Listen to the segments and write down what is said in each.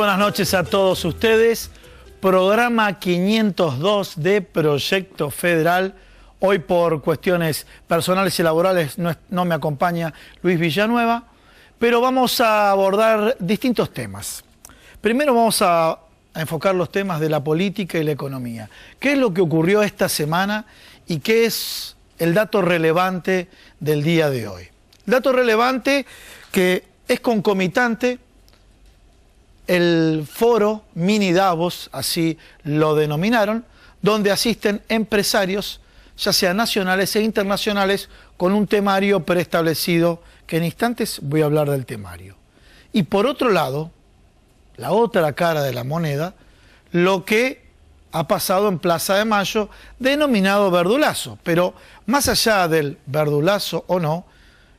buenas noches a todos ustedes. Programa 502 de Proyecto Federal. Hoy por cuestiones personales y laborales no me acompaña Luis Villanueva, pero vamos a abordar distintos temas. Primero vamos a enfocar los temas de la política y la economía. ¿Qué es lo que ocurrió esta semana y qué es el dato relevante del día de hoy? El dato relevante que es concomitante el foro Mini Davos, así lo denominaron, donde asisten empresarios, ya sean nacionales e internacionales, con un temario preestablecido, que en instantes voy a hablar del temario. Y por otro lado, la otra cara de la moneda, lo que ha pasado en Plaza de Mayo, denominado verdulazo. Pero más allá del verdulazo o no,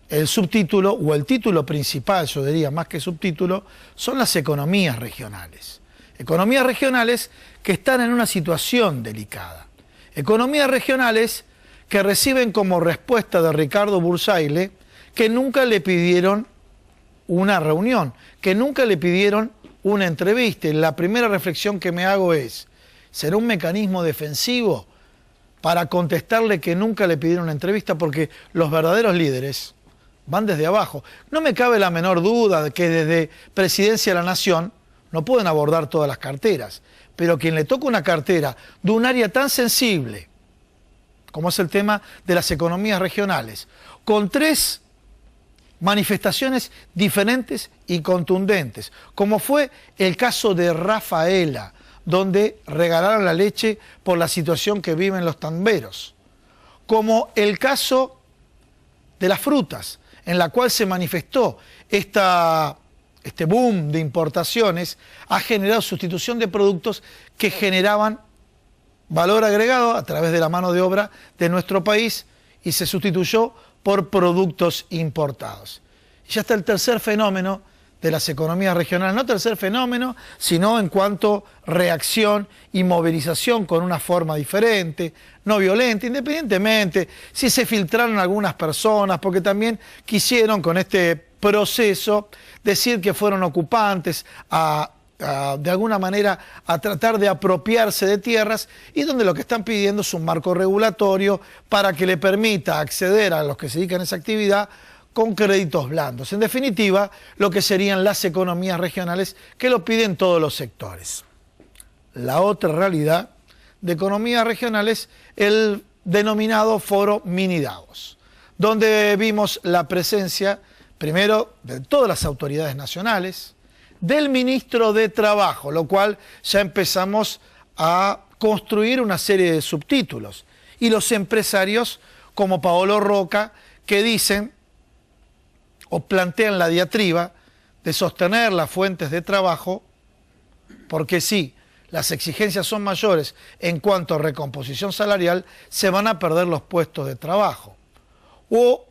el subtítulo o el título principal, yo diría más que subtítulo, son las economías regionales. Economías regionales que están en una situación delicada. Economías regionales que reciben como respuesta de Ricardo Bursaile que nunca le pidieron una reunión, que nunca le pidieron una entrevista. Y la primera reflexión que me hago es, ¿será un mecanismo defensivo para contestarle que nunca le pidieron una entrevista? Porque los verdaderos líderes van desde abajo. No me cabe la menor duda de que desde Presidencia de la Nación no pueden abordar todas las carteras, pero quien le toca una cartera de un área tan sensible como es el tema de las economías regionales, con tres manifestaciones diferentes y contundentes, como fue el caso de Rafaela, donde regalaron la leche por la situación que viven los tamberos, como el caso de las frutas, en la cual se manifestó este boom de importaciones, ha generado sustitución de productos que generaban valor agregado a través de la mano de obra de nuestro país y se sustituyó por productos importados. Y ya está el tercer fenómeno de las economías regionales, no tercer fenómeno, sino en cuanto reacción y movilización con una forma diferente, no violenta, independientemente si se filtraron algunas personas, porque también quisieron con este proceso decir que fueron ocupantes de alguna manera a tratar de apropiarse de tierras, y donde lo que están pidiendo es un marco regulatorio para que le permita acceder a los que se dedican a esa actividad con créditos blandos. En definitiva, lo que serían las economías regionales que lo piden todos los sectores. La otra realidad de economías regionales, el denominado foro Mini Davos, donde vimos la presencia, primero, de todas las autoridades nacionales, del ministro de Trabajo, lo cual ya empezamos a construir una serie de subtítulos, y los empresarios como Paolo Roca, que dicen o plantean la diatriba de sostener las fuentes de trabajo, porque si las exigencias son mayores en cuanto a recomposición salarial, se van a perder los puestos de trabajo. O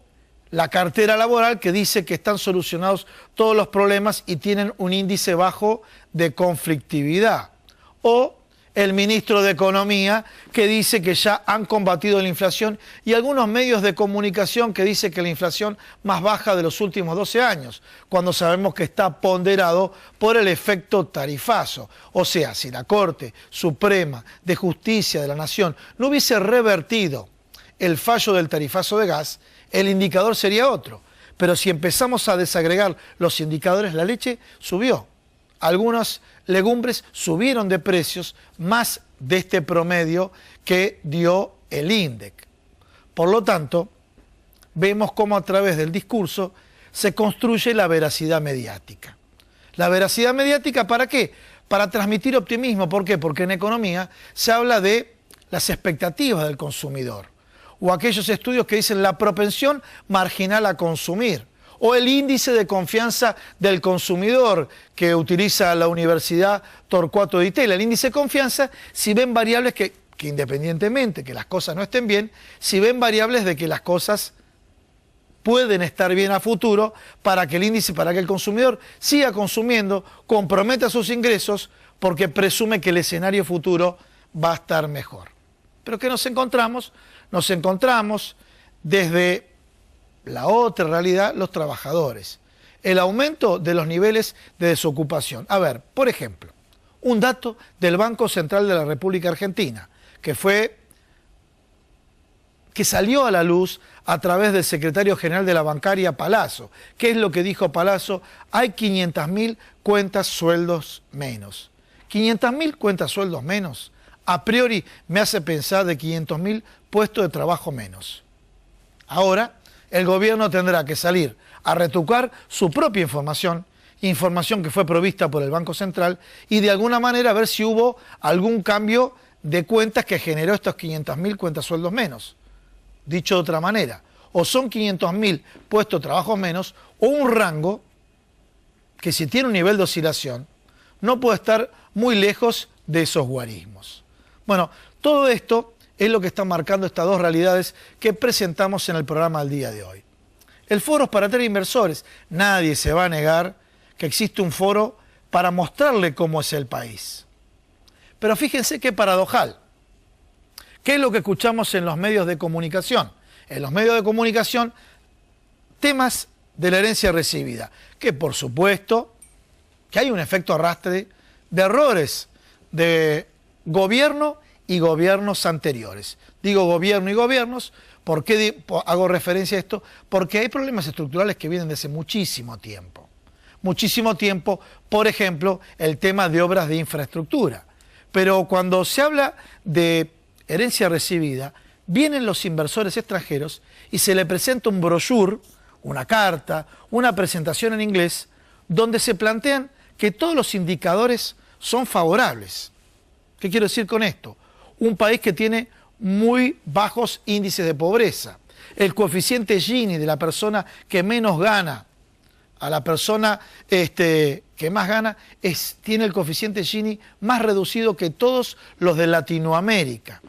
la cartera laboral, que dice que están solucionados todos los problemas y tienen un índice bajo de conflictividad. O el ministro de Economía, que dice que ya han combatido la inflación, y algunos medios de comunicación que dicen que la inflación más baja de los últimos 12 años, cuando sabemos que está ponderado por el efecto tarifazo. O sea, si la Corte Suprema de Justicia de la Nación no hubiese revertido el fallo del tarifazo de gas, el indicador sería otro. Pero si empezamos a desagregar los indicadores, la leche subió. Algunas legumbres subieron de precios más de este promedio que dio el INDEC. Por lo tanto, vemos cómo a través del discurso se construye la veracidad mediática. ¿La veracidad mediática para qué? Para transmitir optimismo. ¿Por qué? Porque en economía se habla de las expectativas del consumidor, o aquellos estudios que dicen la propensión marginal a consumir, o el índice de confianza del consumidor que utiliza la Universidad Torcuato Di Itela. El índice de confianza, si ven variables que independientemente que las cosas no estén bien, si ven variables de que las cosas pueden estar bien a futuro, para que el consumidor siga consumiendo, comprometa sus ingresos, porque presume que el escenario futuro va a estar mejor. Pero ¿qué nos encontramos? Nos encontramos desde la otra realidad, los trabajadores. el aumento de los niveles de desocupación. A ver, por ejemplo, un dato del Banco Central de la República Argentina, que salió a la luz a través del secretario general de la bancaria, Palazzo. ¿Qué es lo que dijo Palazzo? Hay 500.000 cuentas sueldos menos. 500.000 cuentas sueldos menos, a priori me hace pensar de 500.000 puestos de trabajo menos. Ahora, el gobierno tendrá que salir a retrucar su propia información que fue provista por el Banco Central, y de alguna manera ver si hubo algún cambio de cuentas que generó estos 500.000 cuentas sueldos menos. Dicho de otra manera, o son 500.000 puestos de trabajo menos, o un rango que, si tiene un nivel de oscilación, no puede estar muy lejos de esos guarismos. Bueno, todo esto es lo que están marcando estas dos realidades que presentamos en el programa del día de hoy. El foro es para atraer inversores. Nadie se va a negar que existe un foro para mostrarle cómo es el país. Pero fíjense qué paradojal. ¿Qué es lo que escuchamos en los medios de comunicación? En los medios de comunicación, temas de la herencia recibida, que por supuesto que hay un efecto arrastre de errores de gobierno y gobiernos anteriores. Digo gobierno y gobiernos, ¿por qué hago referencia a esto? Porque hay problemas estructurales que vienen desde muchísimo tiempo. Muchísimo tiempo, por ejemplo, el tema de obras de infraestructura. Pero cuando se habla de herencia recibida, vienen los inversores extranjeros y se le presenta un brochure, una carta, una presentación en inglés, donde se plantean que todos los indicadores son favorables. ¿Qué quiero decir con esto? Un país que tiene muy bajos índices de pobreza. El coeficiente Gini de la persona que menos gana a la persona que más gana tiene el coeficiente Gini más reducido que todos los de Latinoamérica.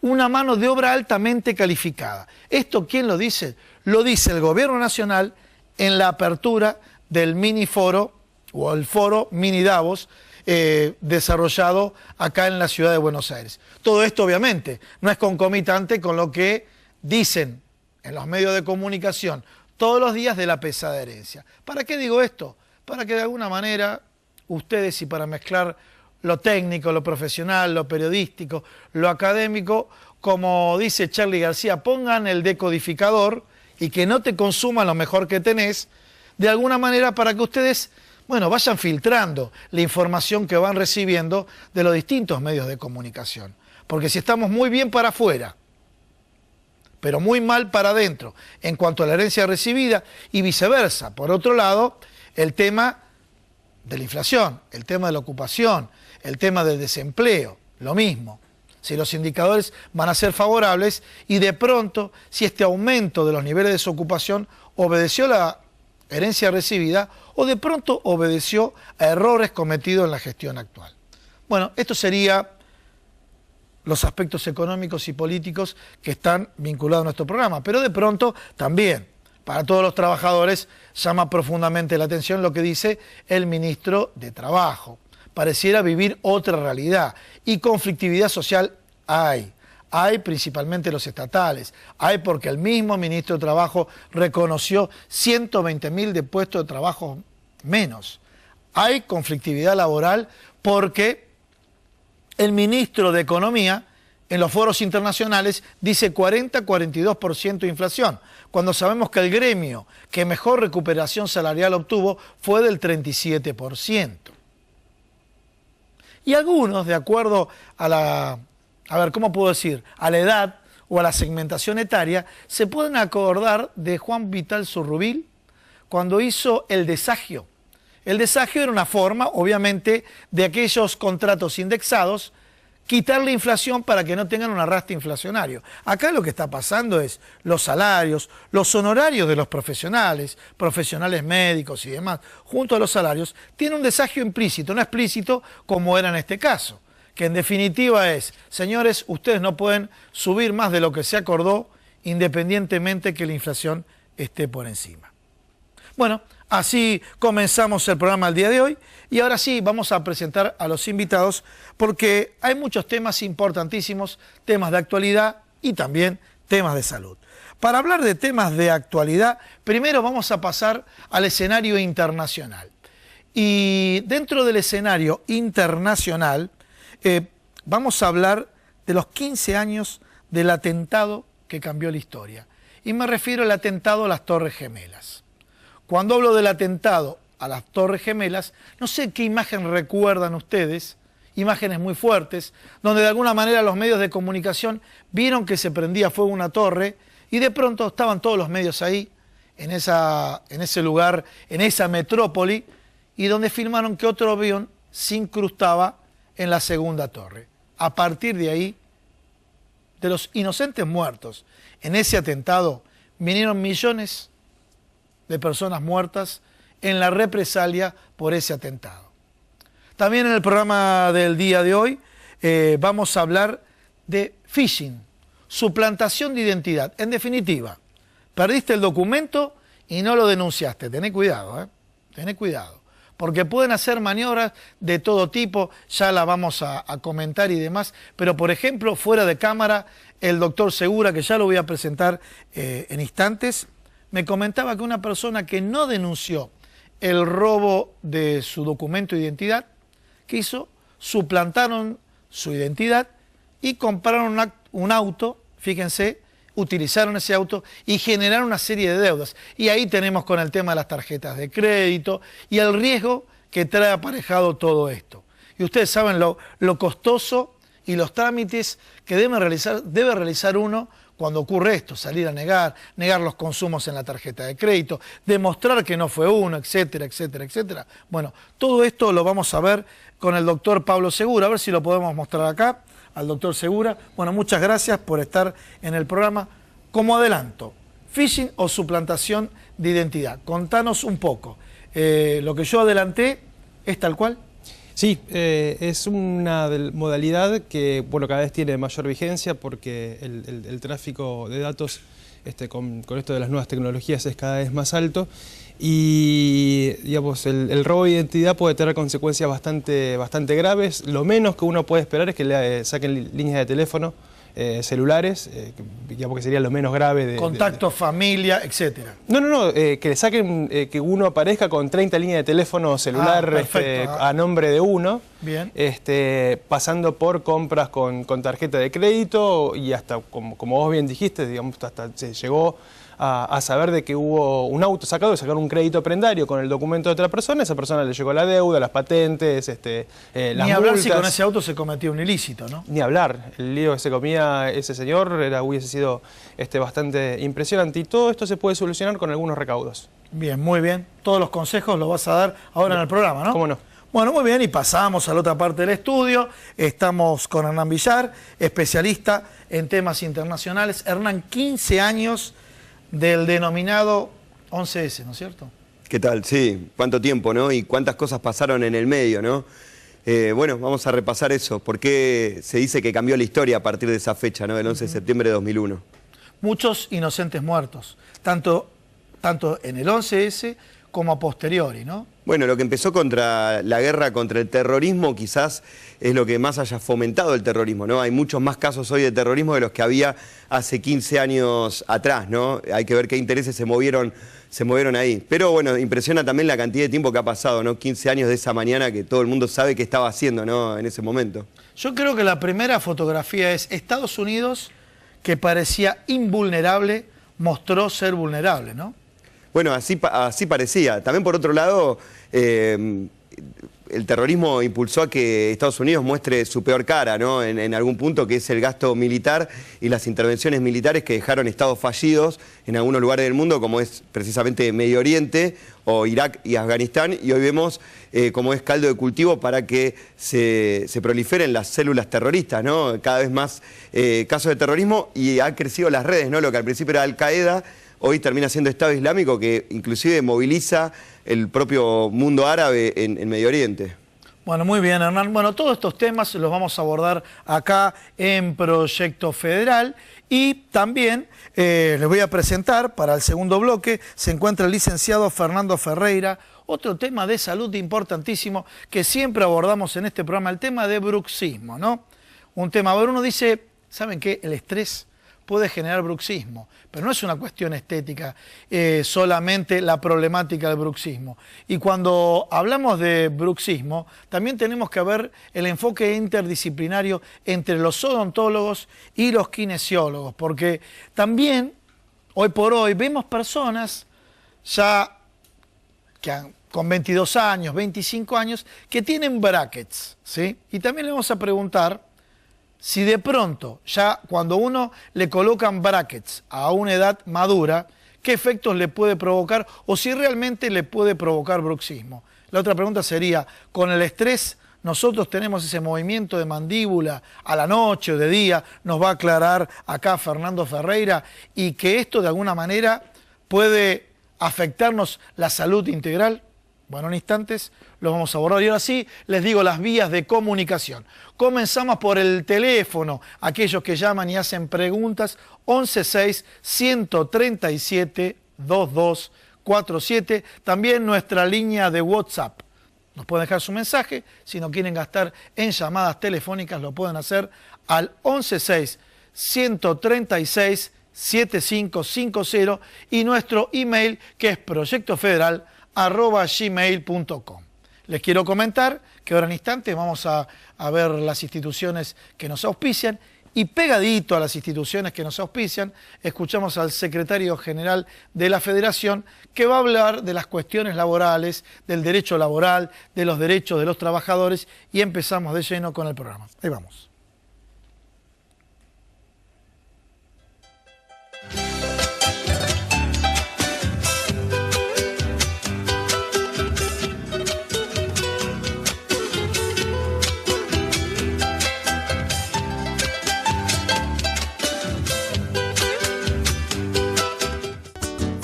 Una mano de obra altamente calificada. ¿Esto quién lo dice? Lo dice el Gobierno Nacional en la apertura del mini foro, o el foro mini Davos, desarrollado acá en la ciudad de Buenos Aires. Todo esto obviamente no es concomitante con lo que dicen en los medios de comunicación todos los días de la pesada herencia. ¿Para qué digo esto? Para que de alguna manera ustedes, y para mezclar lo técnico, lo profesional, lo periodístico, lo académico, como dice Charly García, pongan el decodificador y que no te consuma lo mejor que tenés, de alguna manera para que ustedes, bueno, vayan filtrando la información que van recibiendo de los distintos medios de comunicación. Porque si estamos muy bien para afuera, pero muy mal para adentro en cuanto a la herencia recibida, y viceversa, por otro lado, el tema de la inflación, el tema de la ocupación, el tema del desempleo, lo mismo. Si los indicadores van a ser favorables y de pronto, si este aumento de los niveles de desocupación obedeció a la herencia recibida o de pronto obedeció a errores cometidos en la gestión actual. Bueno, esto sería los aspectos económicos y políticos que están vinculados a nuestro programa, pero de pronto también para todos los trabajadores llama profundamente la atención lo que dice el ministro de Trabajo. Pareciera vivir otra realidad, y conflictividad social hay principalmente los estatales, hay porque el mismo ministro de Trabajo reconoció 120.000 de puestos de trabajo menos. Hay conflictividad laboral porque el ministro de Economía en los foros internacionales dice 40-42% de inflación, cuando sabemos que el gremio que mejor recuperación salarial obtuvo fue del 37%. Y algunos, de acuerdo a la, ¿cómo puedo decir?, a la edad o a la segmentación etaria, se pueden acordar de Juan Vital Zurrubil cuando hizo el desagio. El desagio era una forma, obviamente, de aquellos contratos indexados, quitar la inflación para que no tengan un arrastre inflacionario. Acá lo que está pasando es los salarios, los honorarios de los profesionales médicos y demás, junto a los salarios, tiene un desagio implícito, no explícito como era en este caso, que en definitiva es, señores, ustedes no pueden subir más de lo que se acordó, independientemente que la inflación esté por encima. Bueno, así comenzamos el programa el día de hoy, y ahora sí vamos a presentar a los invitados porque hay muchos temas importantísimos, temas de actualidad y también temas de salud. Para hablar de temas de actualidad, primero vamos a pasar al escenario internacional. Y dentro del escenario internacional vamos a hablar de los 15 años del atentado que cambió la historia. Y me refiero al atentado a las Torres Gemelas. Cuando hablo del atentado a las Torres Gemelas, no sé qué imagen recuerdan ustedes, imágenes muy fuertes, donde de alguna manera los medios de comunicación vieron que se prendía fuego una torre y de pronto estaban todos los medios ahí, en ese lugar, en esa metrópoli, y donde filmaron que otro avión se incrustaba en la segunda torre. A partir de ahí, de los inocentes muertos en ese atentado, vinieron millones de personas muertas en la represalia por ese atentado. También en el programa del día de hoy vamos a hablar de phishing, suplantación de identidad. En definitiva, perdiste el documento y no lo denunciaste. Tené cuidado, tené cuidado. Porque pueden hacer maniobras de todo tipo, ya la vamos a comentar y demás. Pero, por ejemplo, fuera de cámara, el doctor Segura, que ya lo voy a presentar en instantes, me comentaba que una persona que no denunció el robo de su documento de identidad, ¿qué hizo? Suplantaron su identidad y compraron un auto, fíjense, utilizaron ese auto y generaron una serie de deudas. Y ahí tenemos con el tema de las tarjetas de crédito y el riesgo que trae aparejado todo esto. Y ustedes saben lo costoso y los trámites que debe realizar uno cuando ocurre esto, salir a negar los consumos en la tarjeta de crédito, demostrar que no fue uno, etcétera, etcétera, etcétera. Bueno, todo esto lo vamos a ver con el doctor Pablo Segura, a ver si lo podemos mostrar acá, al doctor Segura. Bueno, muchas gracias por estar en el programa. Como adelanto, phishing o suplantación de identidad. Contanos un poco. Lo que yo adelanté es tal cual. Sí, es una modalidad que bueno, cada vez tiene mayor vigencia porque el tráfico de datos con esto de las nuevas tecnologías es cada vez más alto y digamos, el robo de identidad puede tener consecuencias bastante graves. Lo menos que uno puede esperar es que le saquen líneas de teléfono, celulares, digamos que sería lo menos grave. Contactos, familia, etcétera. No, que le saquen, que uno aparezca con 30 líneas de teléfono celular a nombre de uno. Bien. Pasando por compras con tarjeta de crédito y hasta, como vos bien dijiste, digamos, hasta se llegó a saber de que hubo un auto sacado y sacaron un crédito prendario con el documento de otra persona, esa persona le llegó la deuda, las patentes, las multas. Ni hablar si con ese auto se cometía un ilícito, ¿no? Ni hablar, el lío que se comía ese señor hubiese sido bastante impresionante y todo esto se puede solucionar con algunos recaudos. Bien, muy bien. Todos los consejos los vas a dar ahora en el programa, ¿no? ¿Cómo no? Bueno, muy bien, y pasamos a la otra parte del estudio. Estamos con Hernán Villar, especialista en temas internacionales. Hernán, 15 años del denominado 11S, ¿no es cierto? ¿Qué tal? Sí, cuánto tiempo, ¿no? Y cuántas cosas pasaron en el medio, ¿no? Bueno, vamos a repasar eso. ¿Por qué se dice que cambió la historia a partir de esa fecha, ¿no? Del 11 de septiembre de 2001. Muchos inocentes muertos, tanto en el 11S como a posteriori, ¿no? Bueno, lo que empezó contra la guerra contra el terrorismo quizás es lo que más haya fomentado el terrorismo, ¿no? Hay muchos más casos hoy de terrorismo de los que había hace 15 años atrás, ¿no? Hay que ver qué intereses se movieron ahí. Pero bueno, impresiona también la cantidad de tiempo que ha pasado, ¿no? 15 años de esa mañana que todo el mundo sabe qué estaba haciendo, ¿no? En ese momento. Yo creo que la primera fotografía es Estados Unidos, que parecía invulnerable, mostró ser vulnerable, ¿no? Bueno, así parecía. También por otro lado, el terrorismo impulsó a que Estados Unidos muestre su peor cara, ¿no? En algún punto, que es el gasto militar y las intervenciones militares que dejaron estados fallidos en algunos lugares del mundo, como es precisamente Medio Oriente o Irak y Afganistán, y hoy vemos cómo es caldo de cultivo para que se proliferen las células terroristas, ¿no? Cada vez más casos de terrorismo y han crecido las redes, ¿no? Lo que al principio era Al-Qaeda, hoy termina siendo Estado Islámico, que inclusive moviliza el propio mundo árabe en Medio Oriente. Bueno, muy bien, Hernán. Bueno, todos estos temas los vamos a abordar acá en Proyecto Federal y también les voy a presentar para el segundo bloque, se encuentra el licenciado Fernando Ferreira, otro tema de salud importantísimo que siempre abordamos en este programa, el tema de bruxismo, ¿no? Un tema, a ver, uno dice, ¿saben qué? El estrés puede generar bruxismo. Pero no es una cuestión estética solamente la problemática del bruxismo. Y cuando hablamos de bruxismo, también tenemos que ver el enfoque interdisciplinario entre los odontólogos y los kinesiólogos, porque también, hoy por hoy, vemos personas ya con 22 años, 25 años, que tienen brackets, ¿sí? Y también le vamos a preguntar si de pronto, ya cuando uno le colocan brackets a una edad madura, qué efectos le puede provocar o si realmente le puede provocar bruxismo. La otra pregunta sería, con el estrés, nosotros tenemos ese movimiento de mandíbula a la noche o de día, nos va a aclarar acá Fernando Ferreira, y que esto de alguna manera puede afectarnos la salud integral. Bueno, en instantes lo vamos a abordar. Y ahora sí, les digo las vías de comunicación. Comenzamos por el teléfono. Aquellos que llaman y hacen preguntas, 116-137-2247. También nuestra línea de WhatsApp. Nos pueden dejar su mensaje. Si no quieren gastar en llamadas telefónicas, lo pueden hacer al 116-136-7550 y nuestro email, que es proyectofederal@gmail.com. Les quiero comentar que ahora en instantes vamos a ver las instituciones que nos auspician, y pegadito a las instituciones que nos auspician, escuchamos al secretario general de la Federación, que va a hablar de las cuestiones laborales, del derecho laboral, de los derechos de los trabajadores, y empezamos de lleno con el programa. Ahí vamos.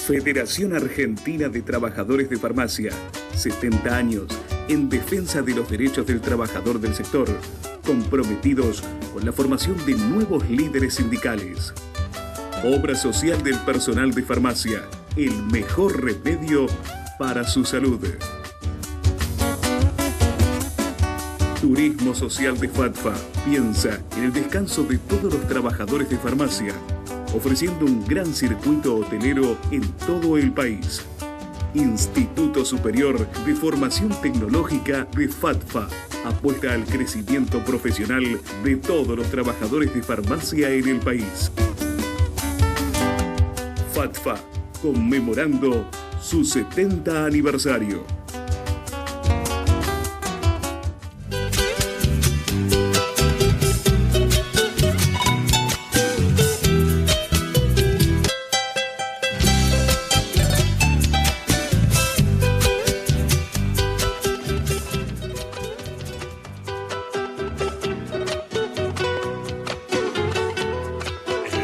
Federación Argentina de Trabajadores de Farmacia, 70 años en defensa de los derechos del trabajador del sector, comprometidos con la formación de nuevos líderes sindicales. Obra social del personal de farmacia, el mejor remedio para su salud. Turismo Social de FATFA piensa en el descanso de todos los trabajadores de farmacia, ofreciendo un gran circuito hotelero en todo el país. Instituto Superior de Formación Tecnológica de FATFA apuesta al crecimiento profesional de todos los trabajadores de farmacia en el país. FATFA, conmemorando su 70 aniversario.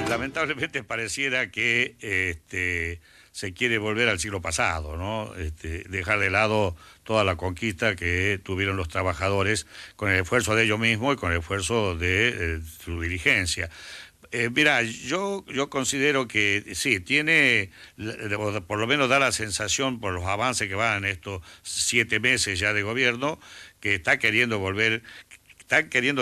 Lamentablemente pareciera que se quiere volver al siglo pasado, ¿no? Dejar de lado toda la conquista que tuvieron los trabajadores con el esfuerzo de ellos mismos y con el esfuerzo de su dirigencia. Mira, yo considero que sí, tiene, por lo menos da la sensación por los avances que van en estos 7 meses ya de gobierno, que está queriendo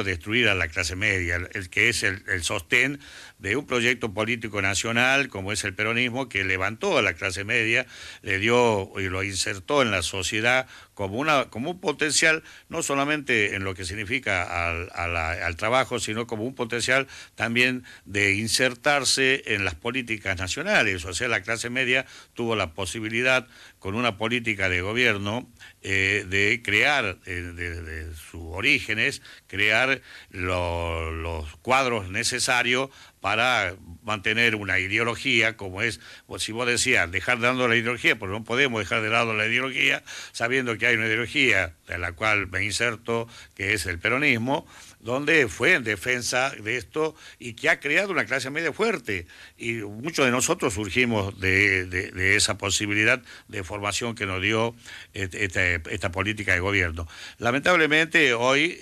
destruir a la clase media, el que es el sostén de un proyecto político nacional como es el peronismo, que levantó a la clase media, le dio y lo insertó en la sociedad como un potencial, no solamente en lo que significa al trabajo, sino como un potencial también de insertarse en las políticas nacionales. O sea, la clase media tuvo la posibilidad, con una política de gobierno, de crear, de sus orígenes, crear los cuadros necesarios para mantener una ideología, como es, si vos decías, dejar de lado la ideología, porque no podemos dejar de lado la ideología, sabiendo que hay una ideología en la cual me inserto, que es el peronismo, donde fue en defensa de esto y que ha creado una clase media fuerte. Y muchos de nosotros surgimos de esa posibilidad de formación que nos dio esta política de gobierno. Lamentablemente hoy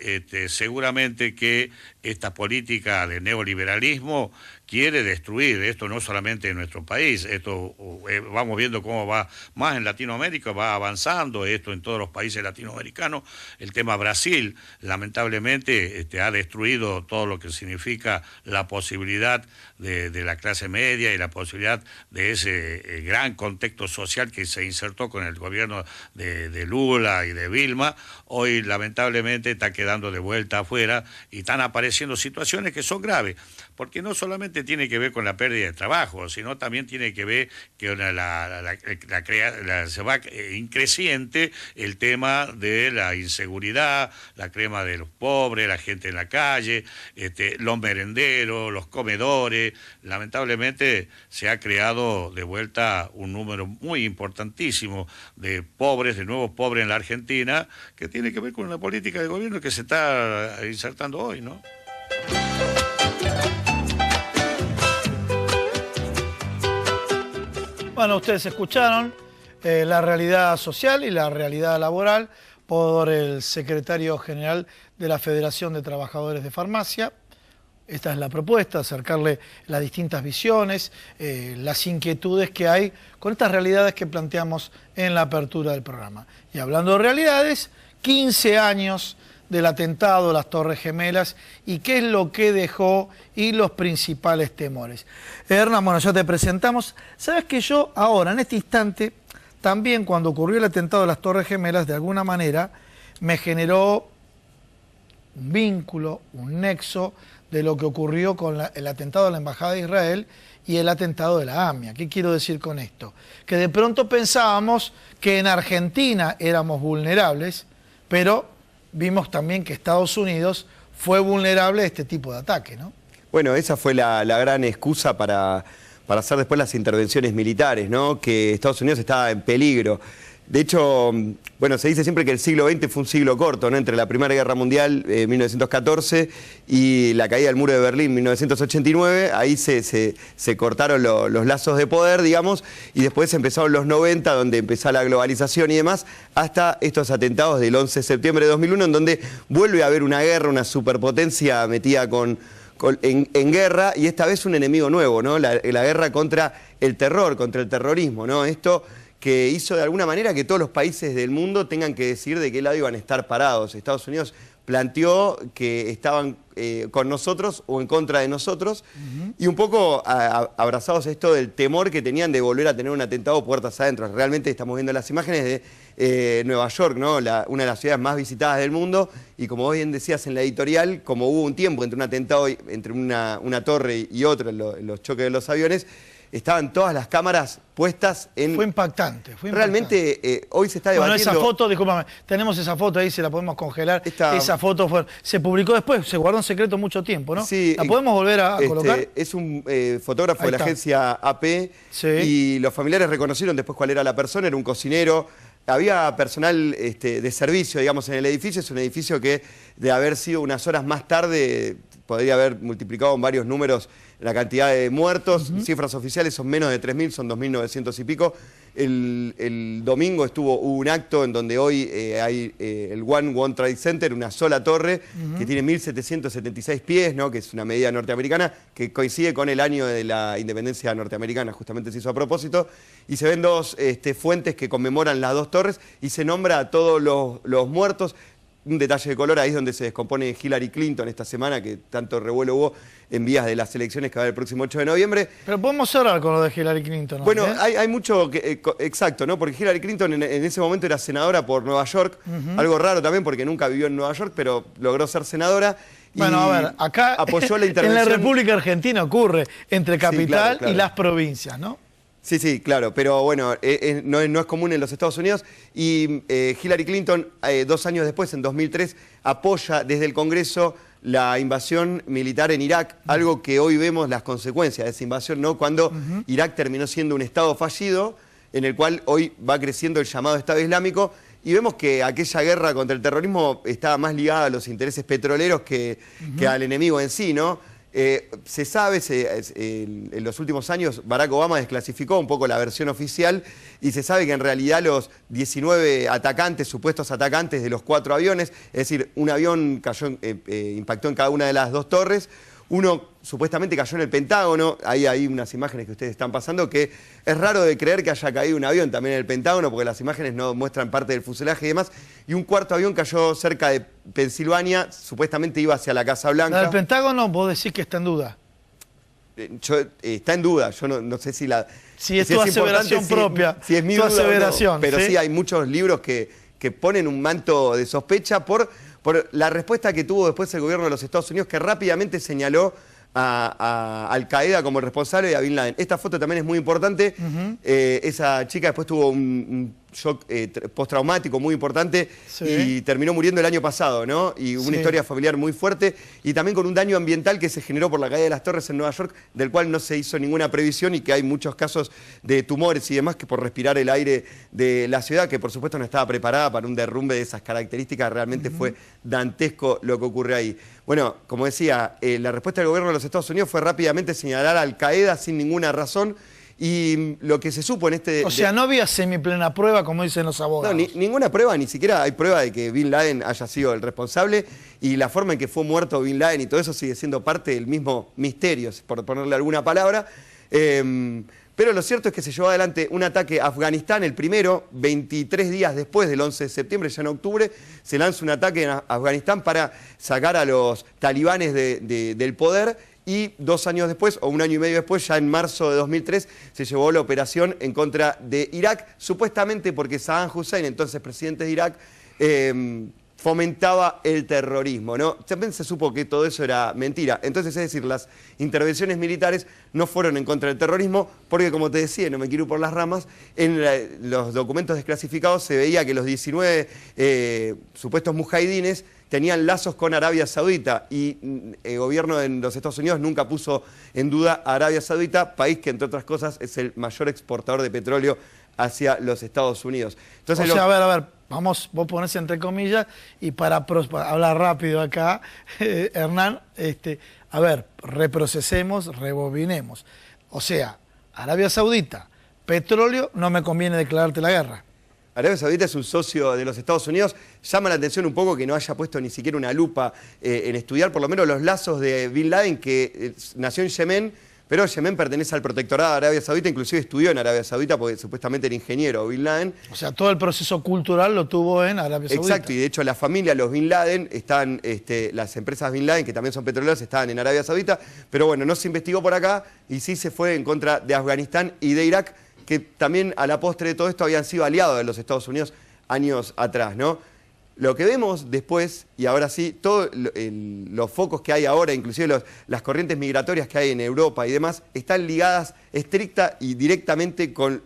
seguramente que esta política de neoliberalismo quiere destruir. Esto no solamente en nuestro país, esto vamos viendo cómo va más en Latinoamérica, va avanzando esto en todos los países latinoamericanos. El tema Brasil, lamentablemente, ha destruido todo lo que significa la posibilidad de la clase media y la posibilidad de ese gran contexto social que se insertó con el gobierno de Lula y de Vilma. Hoy, lamentablemente, está quedando de vuelta afuera y están apareciendo situaciones que son graves, porque no solamente tiene que ver con la pérdida de trabajo, sino también tiene que ver que se va increciente el tema de la inseguridad, la crema de los pobres, la gente en la calle, los merenderos, los comedores. Lamentablemente se ha creado de vuelta un número muy importantísimo de pobres, de nuevos pobres en la Argentina, que tiene que ver con la política de gobierno que se está insertando hoy, ¿no? Bueno, ustedes escucharon la realidad social y la realidad laboral por el secretario general de la Federación de Trabajadores de Farmacia. Esta es la propuesta, acercarle las distintas visiones, las inquietudes que hay con estas realidades que planteamos en la apertura del programa. Y hablando de realidades, 15 años del atentado a las Torres Gemelas y qué es lo que dejó y los principales temores. Hernán, bueno, ya te presentamos. Sabes que yo ahora, en este instante, también cuando ocurrió el atentado a las Torres Gemelas, de alguna manera me generó un vínculo, un nexo de lo que ocurrió con el atentado a la Embajada de Israel y el atentado de la AMIA. ¿Qué quiero decir con esto? Que de pronto pensábamos que en Argentina éramos vulnerables, pero vimos también que Estados Unidos fue vulnerable a este tipo de ataque, ¿no? Bueno, esa fue la gran excusa para hacer después las intervenciones militares, ¿no? Que Estados Unidos estaba en peligro. De hecho, bueno, se dice siempre que el siglo XX fue un siglo corto, ¿no? Entre la Primera Guerra Mundial, 1914, y la caída del muro de Berlín, 1989, ahí se cortaron los lazos de poder, digamos, y después empezaron los 90, donde empezó la globalización y demás, hasta estos atentados del 11 de septiembre de 2001, en donde vuelve a haber una guerra, una superpotencia metida en guerra, y esta vez un enemigo nuevo, ¿no? La guerra contra el terror, contra el terrorismo, ¿no? Esto que hizo de alguna manera que todos los países del mundo tengan que decidir de qué lado iban a estar parados. Estados Unidos planteó que estaban con nosotros o en contra de nosotros, y un poco abrazados a esto del temor que tenían de volver a tener un atentado puertas adentro. Realmente estamos viendo las imágenes de Nueva York, ¿no? Una de las ciudades más visitadas del mundo, y como vos bien decías en la editorial, como hubo un tiempo entre un atentado, entre una torre y otra, en los choques de los aviones, estaban todas las cámaras puestas en... Fue impactante. Realmente hoy se está debatiendo... Bueno, esa foto, discúlpame, tenemos esa foto ahí, se la podemos congelar. Esa foto se publicó después, se guardó en secreto mucho tiempo, ¿no? Sí. ¿La podemos volver a colocar? Es un fotógrafo Ahí de la está. agencia AP, Sí. Y los familiares reconocieron después cuál era la persona, era un cocinero. Había personal de servicio, digamos, en el edificio. Es un edificio que, de haber sido unas horas más tarde, podría haber multiplicado en varios números la cantidad de muertos. Cifras oficiales son menos de 3.000, son 2.900 y pico. El domingo hubo un acto en donde hoy hay el One Trade Center, una sola torre, que tiene 1.776 pies, ¿no? Que es una medida norteamericana, que coincide con el año de la independencia norteamericana, justamente se hizo a propósito, y se ven dos fuentes que conmemoran las dos torres, y se nombra a todos los muertos. Un detalle de color, ahí es donde se descompone Hillary Clinton esta semana, que tanto revuelo hubo en vías de las elecciones que va a haber el próximo 8 de noviembre. Pero podemos cerrar con lo de Hillary Clinton, ¿no? Bueno, hay mucho exacto, ¿no? Porque Hillary Clinton en ese momento era senadora por Nueva York, algo raro también porque nunca vivió en Nueva York, pero logró ser senadora. Bueno, a ver, acá apoyó la intervención. En la República Argentina ocurre entre capital claro. y las provincias, ¿no? Sí, claro, pero bueno, no es común en los Estados Unidos. Y Hillary Clinton, 2 años después, en 2003, apoya desde el Congreso la invasión militar en Irak, algo que hoy vemos las consecuencias de esa invasión, ¿no? Cuando Irak terminó siendo un Estado fallido, en el cual hoy va creciendo el llamado Estado Islámico, y vemos que aquella guerra contra el terrorismo estaba más ligada a los intereses petroleros que al enemigo en sí, ¿no? Se sabe, en los últimos años Barack Obama desclasificó un poco la versión oficial, y se sabe que en realidad los 19 atacantes, supuestos atacantes de los 4 aviones, es decir, un avión impactó en cada una de las 2 torres, Uno supuestamente cayó en el Pentágono, ahí hay unas imágenes que ustedes están pasando, que es raro de creer que haya caído un avión también en el Pentágono, porque las imágenes no muestran parte del fuselaje y demás. Y un cuarto avión cayó cerca de Pensilvania, supuestamente iba hacia la Casa Blanca. ¿La del Pentágono vos decís que está en duda? Está en duda, yo no sé si la... Si es tu aseveración propia, si es mi tu duda aseveración. O no, pero sí hay muchos libros que ponen un manto de sospecha por la respuesta que tuvo después el gobierno de los Estados Unidos, que rápidamente señaló a Al-Qaeda como el responsable y a Bin Laden. Esta foto también es muy importante. Esa chica después tuvo un shock postraumático muy importante y terminó muriendo el año pasado, ¿no? Y una historia familiar muy fuerte y también con un daño ambiental que se generó por la caída de las torres en Nueva York, del cual no se hizo ninguna previsión y que hay muchos casos de tumores y demás que por respirar el aire de la ciudad, que por supuesto no estaba preparada para un derrumbe de esas características. Realmente fue dantesco lo que ocurre ahí. Bueno, como decía, la respuesta del gobierno de los Estados Unidos fue rápidamente señalar a Al-Qaeda sin ninguna razón. Y lo que se supo en este... O sea, no había semiplena prueba, como dicen los abogados. No, ninguna prueba, ni siquiera hay prueba de que Bin Laden haya sido el responsable, y la forma en que fue muerto Bin Laden y todo eso sigue siendo parte del mismo misterio, por ponerle alguna palabra. Pero lo cierto es que se llevó adelante un ataque a Afganistán, el primero, 23 días después del 11 de septiembre, ya en octubre, se lanza un ataque en Afganistán para sacar a los talibanes del poder. Y 2 años después, o 1 año y medio después, ya en marzo de 2003, se llevó la operación en contra de Irak, supuestamente porque Saddam Hussein, entonces presidente de Irak, fomentaba el terrorismo, ¿no? También se supo que todo eso era mentira. Entonces, es decir, las intervenciones militares no fueron en contra del terrorismo, porque, como te decía, no me quiero ir por las ramas, en los documentos desclasificados se veía que los 19 supuestos mujahidines tenían lazos con Arabia Saudita y el gobierno de los Estados Unidos nunca puso en duda a Arabia Saudita, país que, entre otras cosas, es el mayor exportador de petróleo hacia los Estados Unidos. Entonces, o sea, a ver, vos ponés entre comillas, y para hablar rápido acá, Hernán, a ver, reprocesemos, rebobinemos. O sea, Arabia Saudita, petróleo, no me conviene declararte la guerra. Arabia Saudita es un socio de los Estados Unidos. Llama la atención un poco que no haya puesto ni siquiera una lupa en estudiar por lo menos los lazos de Bin Laden, que nació en Yemen, pero Yemen pertenece al protectorado de Arabia Saudita, inclusive estudió en Arabia Saudita porque supuestamente era ingeniero Bin Laden. O sea, todo el proceso cultural lo tuvo en Arabia Saudita. Exacto, y de hecho la familia, los Bin Laden, están, las empresas Bin Laden, que también son petroleras, estaban en Arabia Saudita, pero bueno, no se investigó por acá y sí se fue en contra de Afganistán y de Irak, que también a la postre de todo esto habían sido aliados de los Estados Unidos años atrás, ¿no? Lo que vemos después, y ahora sí, todos los focos que hay ahora, inclusive las corrientes migratorias que hay en Europa y demás, están ligadas estricta y directamente con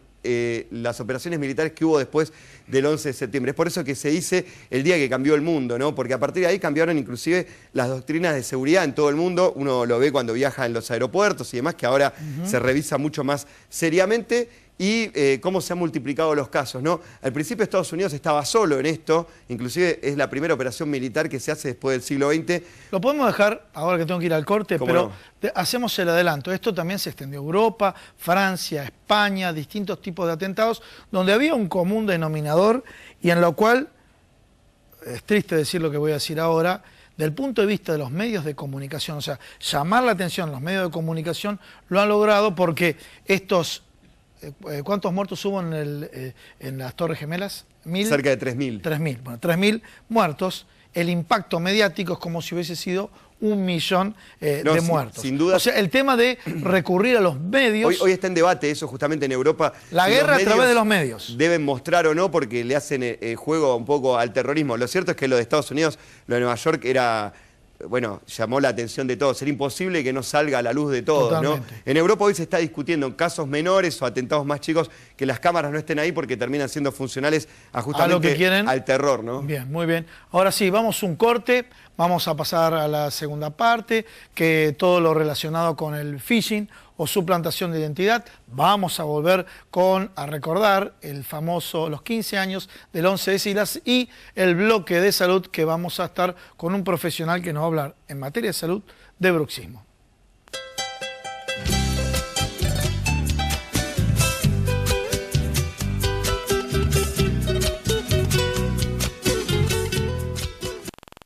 las operaciones militares que hubo después del 11 de septiembre. Es por eso que se dice el día que cambió el mundo, ¿no? Porque a partir de ahí cambiaron inclusive las doctrinas de seguridad en todo el mundo. Uno lo ve cuando viaja en los aeropuertos y demás, que ahora se revisa mucho más seriamente. Y cómo se han multiplicado los casos, ¿no? Al principio Estados Unidos estaba solo en esto, inclusive es la primera operación militar que se hace después del siglo XX. Lo podemos dejar, ahora que tengo que ir al corte, pero hacemos el adelanto. Esto también se extendió a Europa, Francia, España, distintos tipos de atentados, donde había un común denominador y en lo cual, es triste decir lo que voy a decir ahora, del punto de vista de los medios de comunicación, o sea, llamar la atención a los medios de comunicación, lo han logrado porque estos... ¿Cuántos muertos hubo en las Torres Gemelas? ¿1000? Cerca de 3.000. 3.000, bueno, 3.000 muertos. El impacto mediático es como si hubiese sido 1 millón de muertos. Sin duda. O sea, el tema de recurrir a los medios... Hoy está en debate eso justamente en Europa. La guerra a través de los medios. Deben mostrar o no porque le hacen juego un poco al terrorismo. Lo cierto es que lo de Estados Unidos, lo de Nueva York era... Bueno, llamó la atención de todos. Era imposible que no salga a la luz de todos, ¿no? En Europa hoy se está discutiendo en casos menores o atentados más chicos que las cámaras no estén ahí porque terminan siendo funcionales a justamente lo que quieren. Al terror, ¿no? Bien, muy bien. Ahora sí, vamos un corte, vamos a pasar a la segunda parte, que todo lo relacionado con el phishing o suplantación de identidad. Vamos a volver a recordar los 15 años del 11 de Silas y el bloque de salud, que vamos a estar con un profesional que nos va a hablar en materia de salud de bruxismo.